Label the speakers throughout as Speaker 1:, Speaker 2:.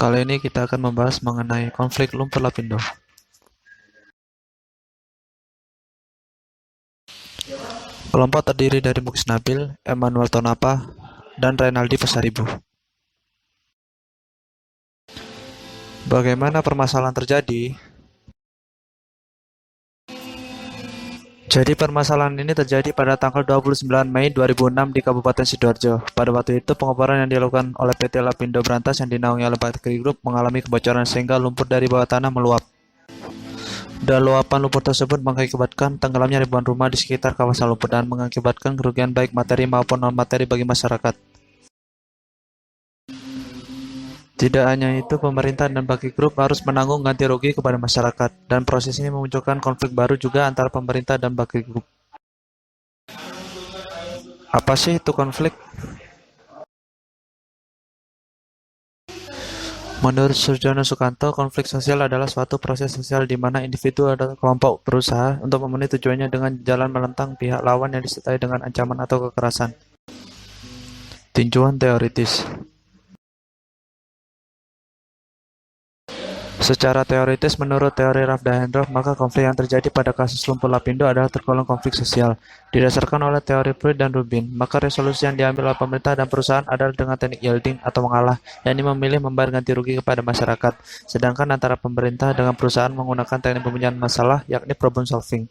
Speaker 1: Kali ini kita akan membahas mengenai konflik lumpur lapindo. Kelompok terdiri dari Mukis Nabil, Emmanuel Tonapa, dan Renaldi Pasaribu. Bagaimana permasalahan terjadi? Jadi permasalahan ini terjadi pada tanggal 29 Mei 2006 di Kabupaten Sidoarjo. Pada waktu itu pengeboran yang dilakukan oleh PT Lapindo Brantas yang dinaungi oleh Bakri Group mengalami kebocoran sehingga lumpur dari bawah tanah meluap. Dan luapan lumpur tersebut mengakibatkan tenggelamnya ribuan rumah di sekitar kawasan lumpur dan mengakibatkan kerugian baik materi maupun non-materi bagi masyarakat. Tidak hanya itu, pemerintah dan Bakri Group harus menanggung ganti rugi kepada masyarakat, dan proses ini memunculkan konflik baru juga antara pemerintah dan Bakri Group. Apa sih itu konflik? Menurut Surjono Sukanto, konflik sosial adalah suatu proses sosial di mana individu atau kelompok berusaha untuk memenuhi tujuannya dengan jalan menentang pihak lawan yang disertai dengan ancaman atau kekerasan. Tinjauan teoritis. Secara teoritis, menurut teori Ralph Dahrendorf, maka konflik yang terjadi pada kasus lumpur lapindo adalah tergolong konflik sosial. Didasarkan oleh teori Freud dan Rubin, maka resolusi yang diambil oleh pemerintah dan perusahaan adalah dengan teknik yielding atau mengalah, yakni memilih membayar ganti rugi kepada masyarakat. Sedangkan antara pemerintah dengan perusahaan menggunakan teknik pemecahan masalah, yakni problem solving.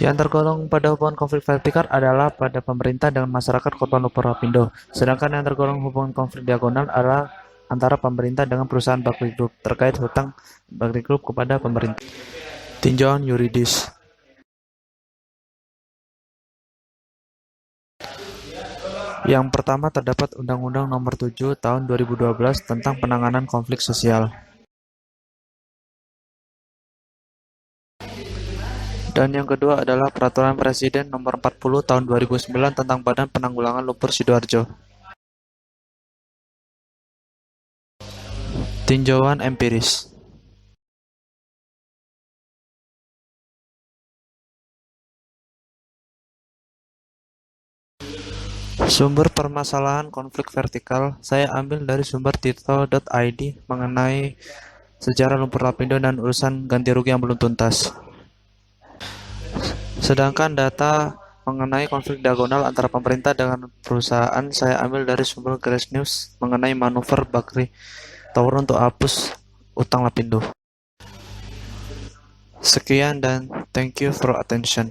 Speaker 1: Yang tergolong pada hubungan konflik vertikal adalah pada pemerintah dengan masyarakat korban lumpur lapindo. Sedangkan yang tergolong hubungan konflik diagonal adalah antara pemerintah dengan perusahaan Bakri Group terkait hutang Bakri Group kepada pemerintah. Tinjauan yuridis. Yang pertama terdapat Undang-Undang Nomor 7 Tahun 2012 tentang penanganan konflik sosial. Dan yang kedua adalah Peraturan Presiden Nomor 40 Tahun 2009 tentang Badan Penanggulangan Lumpur Sidoarjo. Tinjauan empiris. Sumber permasalahan konflik vertikal saya ambil dari sumber tirto.id mengenai sejarah lumpur lapindo dan urusan ganti rugi yang belum tuntas. Sedangkan data mengenai konflik diagonal antara pemerintah dengan perusahaan saya ambil dari sumber Grace News mengenai manuver Bakri Tower untuk hapus utang lapindo. Sekian dan thank you for attention.